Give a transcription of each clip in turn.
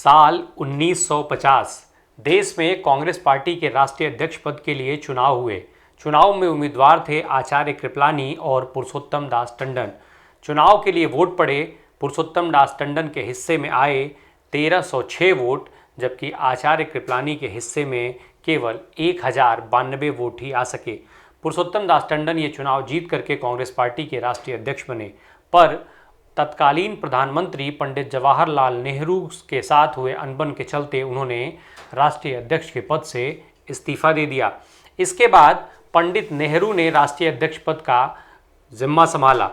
साल 1950 देश में कांग्रेस पार्टी के राष्ट्रीय अध्यक्ष पद के लिए चुनाव हुए। चुनाव में उम्मीदवार थे आचार्य कृपलानी और पुरुषोत्तम दास टंडन। चुनाव के लिए वोट पड़े। पुरुषोत्तम दास टंडन के हिस्से में आए 1306 वोट, जबकि आचार्य कृपलानी के हिस्से में केवल 1092 वोट ही आ सके। पुरुषोत्तम दास टंडन ये चुनाव जीत करके कांग्रेस पार्टी के राष्ट्रीय अध्यक्ष बने, पर तत्कालीन प्रधानमंत्री पंडित जवाहरलाल नेहरू के साथ हुए अनबन के चलते उन्होंने राष्ट्रीय अध्यक्ष के पद से इस्तीफा दे दिया। इसके बाद पंडित नेहरू ने राष्ट्रीय अध्यक्ष पद का जिम्मा संभाला।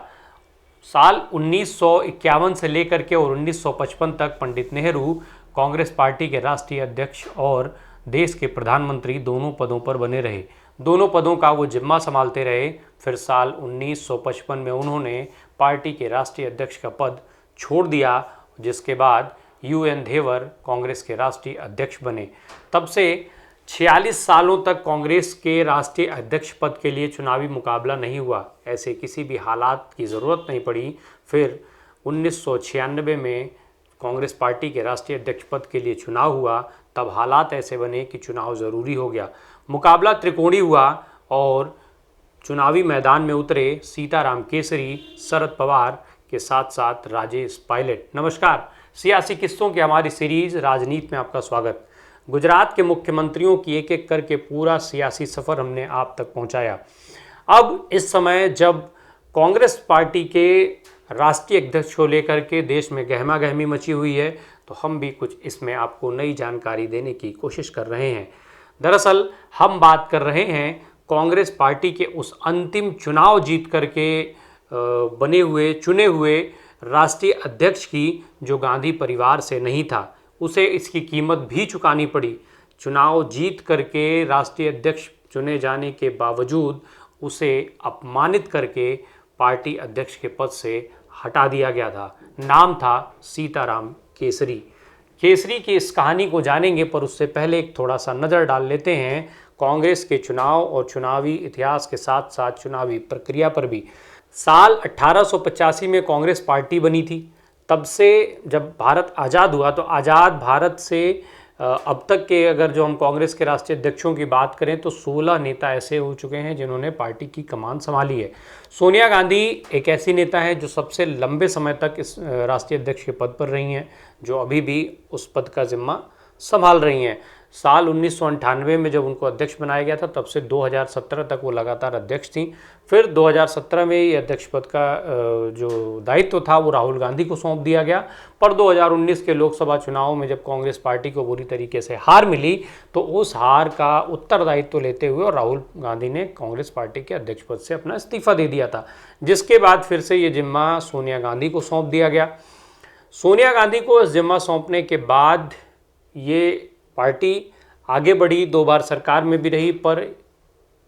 साल 1951 से लेकर के और 1955 तक पंडित नेहरू कांग्रेस पार्टी के राष्ट्रीय अध्यक्ष और देश के प्रधानमंत्री दोनों पदों पर बने रहे। दोनों पदों का वो जिम्मा संभालते रहे। फिर साल 1955 में उन्होंने पार्टी के राष्ट्रीय अध्यक्ष का पद छोड़ दिया, जिसके बाद UN धेवर कांग्रेस के राष्ट्रीय अध्यक्ष बने। तब से 46 सालों तक कांग्रेस के राष्ट्रीय अध्यक्ष पद के लिए चुनावी मुकाबला नहीं हुआ। ऐसे किसी भी हालात की ज़रूरत नहीं पड़ी। फिर 1996 में कांग्रेस पार्टी के राष्ट्रीय अध्यक्ष पद के लिए चुनाव हुआ। तब हालात ऐसे बने कि चुनाव ज़रूरी हो गया। मुकाबला त्रिकोणीय हुआ और चुनावी मैदान में उतरे सीताराम केसरी, शरद पवार के साथ साथ राजेश पायलट। नमस्कार, सियासी किस्सों की हमारी सीरीज राजनीति में आपका स्वागत। गुजरात के मुख्यमंत्रियों की एक एक करके पूरा सियासी सफ़र हमने आप तक पहुंचाया। अब इस समय जब कांग्रेस पार्टी के राष्ट्रीय अध्यक्ष को लेकर के देश में गहमा गहमी मची हुई है, तो हम भी कुछ इसमें आपको नई जानकारी देने की कोशिश कर रहे हैं। दरअसल हम बात कर रहे हैं कांग्रेस पार्टी के उस अंतिम चुनाव जीत करके चुने हुए राष्ट्रीय अध्यक्ष की, जो गांधी परिवार से नहीं था। उसे इसकी कीमत भी चुकानी पड़ी। चुनाव जीत करके राष्ट्रीय अध्यक्ष चुने जाने के बावजूद उसे अपमानित करके पार्टी अध्यक्ष के पद से हटा दिया गया था। नाम था सीताराम केसरी। केसरी की इस कहानी को जानेंगे, पर उससे पहले एक थोड़ा सा नज़र डाल लेते हैं कांग्रेस के चुनाव और चुनावी इतिहास के साथ साथ चुनावी प्रक्रिया पर भी। साल 1885 में कांग्रेस पार्टी बनी थी। तब से जब भारत आज़ाद हुआ, तो आज़ाद भारत से अब तक के अगर जो हम कांग्रेस के राष्ट्रीय अध्यक्षों की बात करें तो 16 नेता ऐसे हो चुके हैं जिन्होंने पार्टी की कमान संभाली है। सोनिया गांधी एक ऐसी नेता है जो सबसे लंबे समय तक इस राष्ट्रीय अध्यक्ष के पद पर रही हैं, जो अभी भी उस पद का जिम्मा संभाल रही हैं। साल 1998 में जब उनको अध्यक्ष बनाया गया था, तब से 2017 तक वो लगातार अध्यक्ष थी। फिर 2017 में ये अध्यक्ष पद का जो दायित्व था वो राहुल गांधी को सौंप दिया गया। पर 2019 के लोकसभा चुनाव में जब कांग्रेस पार्टी को बुरी तरीके से हार मिली, तो उस हार का उत्तरदायित्व लेते हुए और राहुल गांधी ने कांग्रेस पार्टी के अध्यक्ष पद से अपना इस्तीफा दे दिया था, जिसके बाद फिर से ये जिम्मा सोनिया गांधी को सौंप दिया गया। सोनिया गांधी को इस जिम्मा सौंपने के बाद ये पार्टी आगे बढ़ी, 2 बार सरकार में भी रही, पर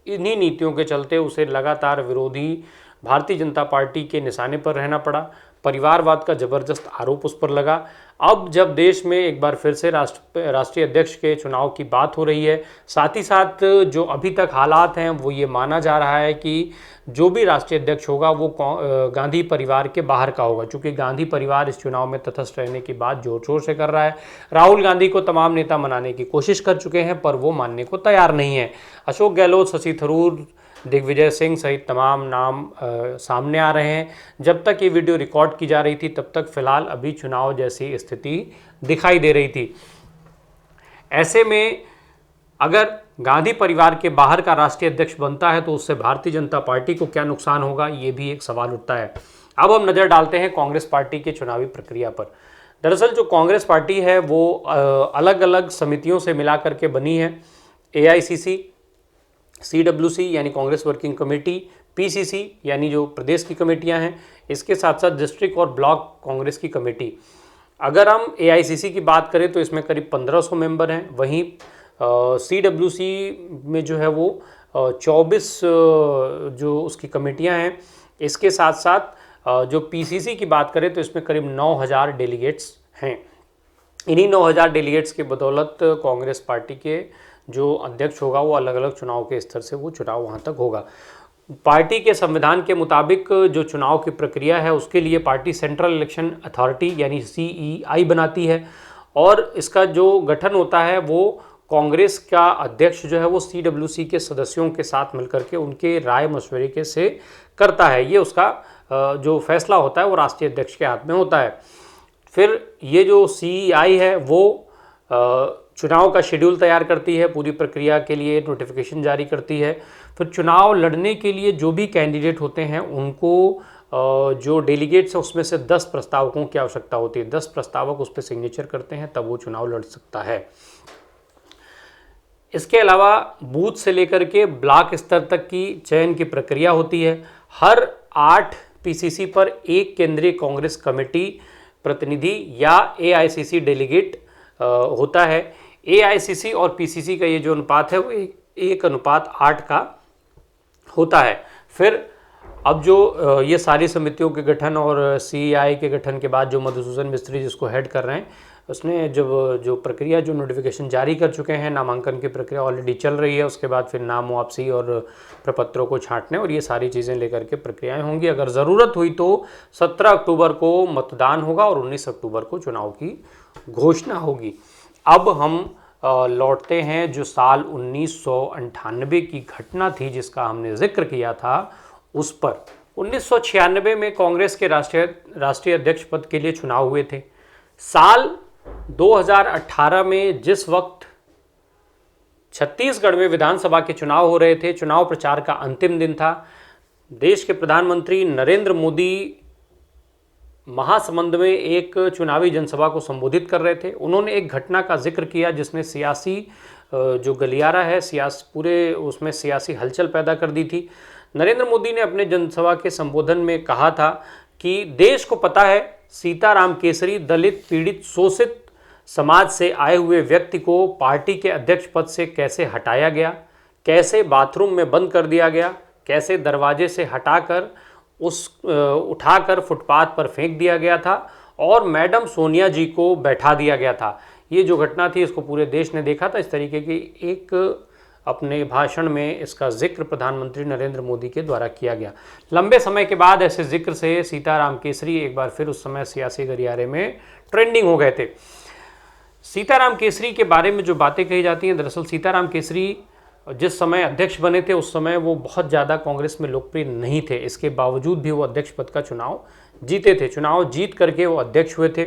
इन्हीं नीतियों के चलते उसे लगातार विरोधी भारतीय जनता पार्टी के निशाने पर रहना पड़ा। परिवारवाद का ज़बरदस्त आरोप उस पर लगा। अब जब देश में एक बार फिर से राष्ट्रीय अध्यक्ष के चुनाव की बात हो रही है, साथ ही साथ जो अभी तक हालात हैं वो ये माना जा रहा है कि जो भी राष्ट्रीय अध्यक्ष होगा वो गांधी परिवार के बाहर का होगा, क्योंकि गांधी परिवार इस चुनाव में तटस्थ रहने की बात जोर शोर से कर रहा है। राहुल गांधी को तमाम नेता मनाने की कोशिश कर चुके हैं, पर वो मानने को तैयार नहीं है। अशोक गहलोत, शशि थरूर, दिग्विजय सिंह सहित तमाम नाम सामने आ रहे हैं। जब तक ये वीडियो रिकॉर्ड की जा रही थी, तब तक फिलहाल अभी चुनाव जैसी स्थिति दिखाई दे रही थी। ऐसे में अगर गांधी परिवार के बाहर का राष्ट्रीय अध्यक्ष बनता है, तो उससे भारतीय जनता पार्टी को क्या नुकसान होगा, ये भी एक सवाल उठता है। अब हम नज़र डालते हैं कांग्रेस पार्टी के चुनावी प्रक्रिया पर। दरअसल जो कांग्रेस पार्टी है वो अलग अलग समितियों से मिला करके बनी है। AICC, CWC यानी कांग्रेस वर्किंग कमेटी, PCC यानी जो प्रदेश की कमेटियां हैं, इसके साथ साथ डिस्ट्रिक्ट और ब्लॉक कांग्रेस की कमेटी। अगर हम AICC की बात करें तो इसमें करीब 1500 मेंबर हैं। वहीं CWC में जो है वो 24 जो उसकी कमेटियां हैं। इसके साथ साथ जो PCC की बात करें तो इसमें करीब 9000 डेलीगेट्स हैं। इन्हीं 9000 डेलीगेट्स की बदौलत कांग्रेस पार्टी के जो अध्यक्ष होगा वो अलग अलग चुनाव के स्तर से वो चुनाव वहाँ तक होगा। पार्टी के संविधान के मुताबिक जो चुनाव की प्रक्रिया है उसके लिए पार्टी सेंट्रल इलेक्शन अथॉरिटी यानी CEI बनाती है, और इसका जो गठन होता है वो कांग्रेस का अध्यक्ष जो है वो CWC के सदस्यों के साथ मिलकर के उनके राय मशवरे के से करता है। ये उसका जो फैसला होता है वो राष्ट्रीय अध्यक्ष के हाथ में होता है। फिर ये जो CEI है वो चुनाव का शेड्यूल तैयार करती है, पूरी प्रक्रिया के लिए नोटिफिकेशन जारी करती है। फिर चुनाव लड़ने के लिए जो भी कैंडिडेट होते हैं उनको जो डेलीगेट्स है उसमें से 10 प्रस्तावकों की आवश्यकता होती है। 10 प्रस्तावक उस पर सिग्नेचर करते हैं तब वो चुनाव लड़ सकता है। इसके अलावा बूथ से लेकर के ब्लॉक स्तर तक की चयन की प्रक्रिया होती है। हर 8 PCC पर एक केंद्रीय कांग्रेस कमेटी प्रतिनिधि या AICC डेलीगेट होता है। AICC और PCC का ये जो अनुपात है वो 1:8 का होता है। फिर अब जो ये सारी समितियों के गठन और CEI के गठन के बाद जो मधुसूदन मिस्त्री जिसको हेड कर रहे हैं उसने जब जो प्रक्रिया जो नोटिफिकेशन जारी कर चुके हैं, नामांकन की प्रक्रिया ऑलरेडी चल रही है। उसके बाद फिर नाम वापसी और प्रपत्रों को छांटने और ये सारी चीज़ें लेकर के प्रक्रियाएं होंगी। अगर ज़रूरत हुई तो 17 अक्टूबर को मतदान होगा और 19 अक्टूबर को चुनाव की घोषणा होगी। अब हम लौटते हैं जो साल 1998 की घटना थी जिसका हमने जिक्र किया था उस पर। 1996 में कांग्रेस के राष्ट्रीय अध्यक्ष पद के लिए चुनाव हुए थे। साल 2018 में जिस वक्त छत्तीसगढ़ में विधानसभा के चुनाव हो रहे थे, चुनाव प्रचार का अंतिम दिन था। देश के प्रधानमंत्री नरेंद्र मोदी महासमुंद में एक चुनावी जनसभा को संबोधित कर रहे थे। उन्होंने एक घटना का जिक्र किया जिसने सियासी जो गलियारा है पूरे उसमें सियासी हलचल पैदा कर दी थी। नरेंद्र मोदी ने अपने जनसभा के संबोधन में कहा था कि देश को पता है सीताराम केसरी दलित पीड़ित शोषित समाज से आए हुए व्यक्ति को पार्टी के अध्यक्ष पद से कैसे हटाया गया, कैसे बाथरूम में बंद कर दिया गया, कैसे दरवाजे से हटाकर उठाकर फुटपाथ पर फेंक दिया गया था और मैडम सोनिया जी को बैठा दिया गया था। ये जो घटना थी इसको पूरे देश ने देखा था। इस तरीके की एक अपने भाषण में इसका जिक्र प्रधानमंत्री नरेंद्र मोदी के द्वारा किया गया। लंबे समय के बाद ऐसे जिक्र से सीताराम केसरी एक बार फिर उस समय सियासी गलियारे में ट्रेंडिंग हो गए थे। सीताराम केसरी के बारे में जो बातें कही जाती हैं, दरअसल सीताराम केसरी जिस समय अध्यक्ष बने थे उस समय वो बहुत ज़्यादा कांग्रेस में लोकप्रिय नहीं थे। इसके बावजूद भी वो अध्यक्ष पद का चुनाव जीते थे। चुनाव जीत करके वो अध्यक्ष हुए थे।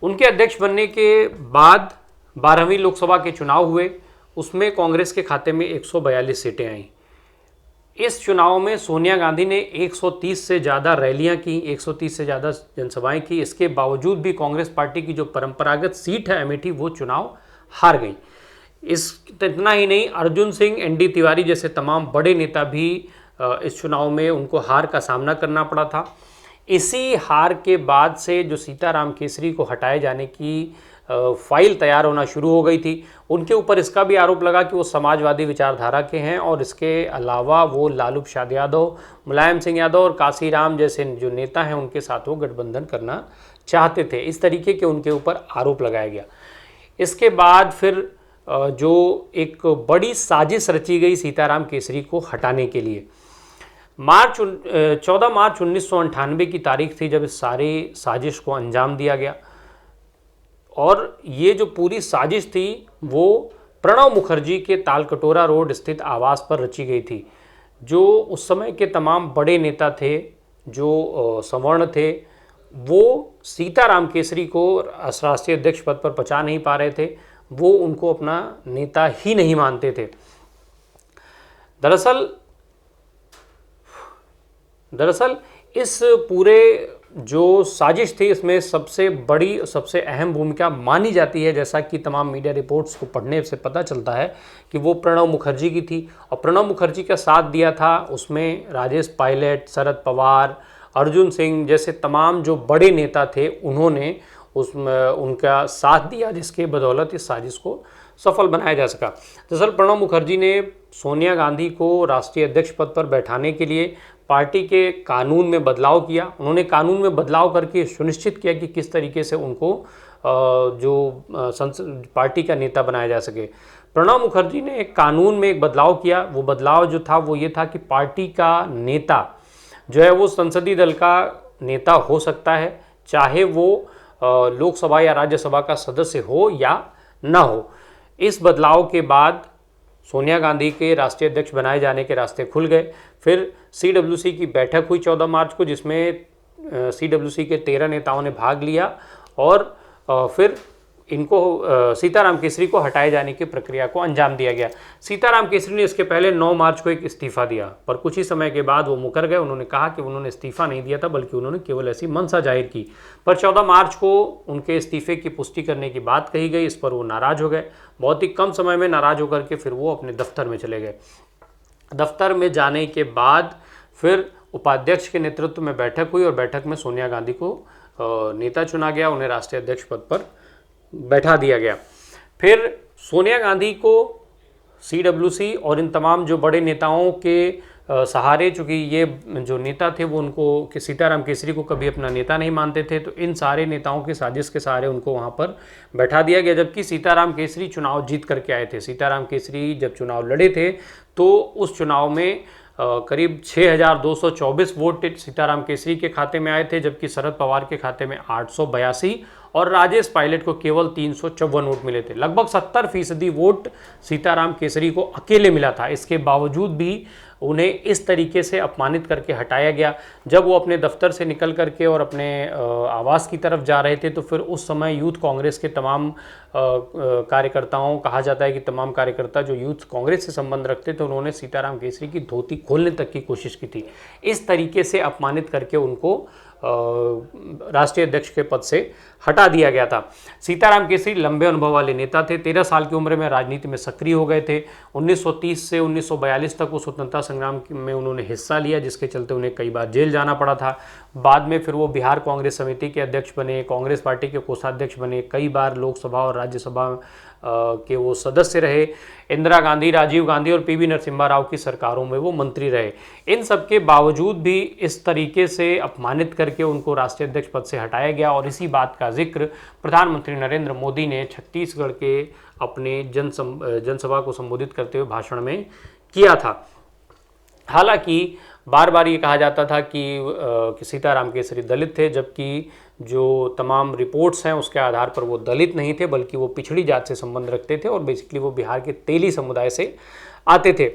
उनके अध्यक्ष बनने के बाद 12वीं लोकसभा के चुनाव हुए, उसमें कांग्रेस के खाते में 142 सीटें आईं। इस चुनाव में सोनिया गांधी ने 130 से ज़्यादा रैलियां की, 130 से ज़्यादा जनसभाएं की। इसके बावजूद भी कांग्रेस पार्टी की जो परंपरागत सीट है अमेठी, वो चुनाव हार गई। इतना ही नहीं, अर्जुन सिंह, ND तिवारी जैसे तमाम बड़े नेता भी इस चुनाव में उनको हार का सामना करना पड़ा था। इसी हार के बाद से जो सीताराम केसरी को हटाए जाने की फाइल तैयार होना शुरू हो गई थी। उनके ऊपर इसका भी आरोप लगा कि वो समाजवादी विचारधारा के हैं और इसके अलावा वो लालू प्रसाद यादव, मुलायम सिंह यादव और काशीराम जैसे जो नेता हैं उनके साथ वो गठबंधन करना चाहते थे। इस तरीके के उनके ऊपर आरोप लगाया गया। इसके बाद फिर जो एक बड़ी साजिश रची गई सीताराम केसरी को हटाने के लिए। 14 मार्च 1998 की तारीख थी जब इस सारी साजिश को अंजाम दिया गया। और ये जो पूरी साजिश थी वो प्रणब मुखर्जी के तालकटोरा रोड स्थित आवास पर रची गई थी। जो उस समय के तमाम बड़े नेता थे, जो सवर्ण थे, वो सीताराम केसरी को राष्ट्रीय अध्यक्ष पद पर पचा नहीं पा रहे थे। वो उनको अपना नेता ही नहीं मानते थे। दरअसल इस पूरे जो साजिश थी इसमें सबसे बड़ी, सबसे अहम भूमिका मानी जाती है, जैसा कि तमाम मीडिया रिपोर्ट्स को पढ़ने से पता चलता है कि वो प्रणब मुखर्जी की थी। और प्रणब मुखर्जी का साथ दिया था उसमें राजेश पायलट, शरद पवार, अर्जुन सिंह जैसे तमाम जो बड़े नेता थे उन्होंने उसमें उनका साथ दिया, जिसके बदौलत इस साजिश को सफल बनाया जा सका। दरअसल प्रणब मुखर्जी ने सोनिया गांधी को राष्ट्रीय अध्यक्ष पद पर बैठाने के लिए पार्टी के कानून में बदलाव किया। उन्होंने कानून में बदलाव करके सुनिश्चित किया कि किस तरीके से उनको पार्टी का नेता बनाया जा सके। प्रणब मुखर्जी ने एक कानून में एक बदलाव किया। वो बदलाव जो था वो ये था कि पार्टी का नेता जो है वो संसदीय दल का नेता हो सकता है, चाहे वो लोकसभा या राज्यसभा का सदस्य हो या न हो। इस बदलाव के बाद सोनिया गांधी के राष्ट्रीय अध्यक्ष बनाए जाने के रास्ते खुल गए। फिर सीडब्ल्यूसी की बैठक हुई 14 मार्च को, जिसमें सीडब्ल्यूसी के 13 नेताओं ने भाग लिया और फिर इनको सीताराम केसरी को हटाए जाने की प्रक्रिया को अंजाम दिया गया। सीताराम केसरी ने इसके पहले 9 मार्च को एक इस्तीफा दिया, पर कुछ ही समय के बाद वो मुकर गए। उन्होंने कहा कि उन्होंने इस्तीफा नहीं दिया था, बल्कि उन्होंने केवल ऐसी मंशा जाहिर की। पर 14 मार्च को उनके इस्तीफे की पुष्टि करने की बात कही गई। इस पर वो नाराज हो गए। बहुत ही कम समय में नाराज होकर के फिर वो अपने दफ्तर में चले गए। दफ्तर में जाने के बाद फिर उपाध्यक्ष के नेतृत्व में बैठक हुई और बैठक में सोनिया गांधी को नेता चुना गया। उन्हें राष्ट्रीय अध्यक्ष पद पर बैठा दिया गया। फिर सोनिया गांधी को सीडब्ल्यूसी और इन तमाम जो बड़े नेताओं के सहारे, चूँकि ये जो नेता थे वो उनको कि सीताराम केसरी को कभी अपना नेता नहीं मानते थे, तो इन सारे नेताओं की साजिश के सहारे उनको वहाँ पर बैठा दिया गया। जबकि सीताराम केसरी चुनाव जीत करके आए थे। सीताराम केसरी जब चुनाव लड़े थे तो उस चुनाव में करीब 6,224 वोट सीताराम केसरी के खाते में आए थे, जबकि शरद पवार के खाते में 882 और राजेश पायलट को केवल 354 वोट मिले थे। लगभग 70% वोट सीताराम केसरी को अकेले मिला था। इसके बावजूद भी उन्हें इस तरीके से अपमानित करके हटाया गया। जब वो अपने दफ्तर से निकल करके और अपने आवास की तरफ जा रहे थे, तो फिर उस समय यूथ कांग्रेस के तमाम कार्यकर्ताओं, कहा जाता है कि तमाम कार्यकर्ता जो यूथ कांग्रेस से संबंध रखते थे, उन्होंने सीताराम केसरी की धोती खोलने तक की कोशिश की थी। इस तरीके से अपमानित करके उनको राष्ट्रीय अध्यक्ष के पद से हटा दिया गया था। सीताराम केसरी लंबे अनुभव वाले नेता थे। 13 साल की उम्र में राजनीति में सक्रिय हो गए थे। 1930 से 1942 तक वो स्वतंत्रता संग्राम में उन्होंने हिस्सा लिया, जिसके चलते उन्हें कई बार जेल जाना पड़ा था। बाद में फिर वो बिहार कांग्रेस समिति के अध्यक्ष बने, कांग्रेस पार्टी के कोषाध्यक्ष बने, कई बार लोकसभा और राज्यसभा के वो सदस्य रहे। इंदिरा गांधी, राजीव गांधी और पीवी नरसिम्हा राव की सरकारों में वो मंत्री रहे। इन सब के बावजूद भी इस तरीके से अपमानित करके उनको राष्ट्रीय अध्यक्ष पद से हटाया गया। और इसी बात का जिक्र प्रधानमंत्री नरेंद्र मोदी ने छत्तीसगढ़ के अपने जनसभा को संबोधित करते हुए भाषण में किया था। हालांकि बार बार ये कहा जाता था कि सीताराम केसरी दलित थे, जबकि जो तमाम रिपोर्ट्स हैं उसके आधार पर वो दलित नहीं थे, बल्कि वो पिछड़ी जात से संबंध रखते थे और बेसिकली वो बिहार के तेली समुदाय से आते थे।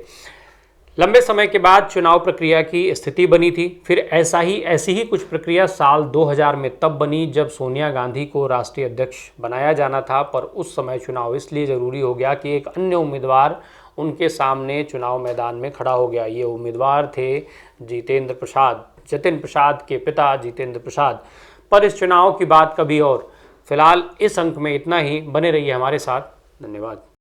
लंबे समय के बाद चुनाव प्रक्रिया की स्थिति बनी थी। फिर ऐसी ही कुछ प्रक्रिया साल 2000 में तब बनी जब सोनिया गांधी को राष्ट्रीय अध्यक्ष बनाया जाना था, पर उस समय चुनाव इसलिए ज़रूरी हो गया कि एक अन्य उम्मीदवार उनके सामने चुनाव मैदान में खड़ा हो गया। ये उम्मीदवार थे जतिन प्रसाद के पिता जितेंद्र प्रसाद। पर इस चुनाव की बात कभी और। फिलहाल इस अंक में इतना ही। बने रहिए हमारे साथ। धन्यवाद।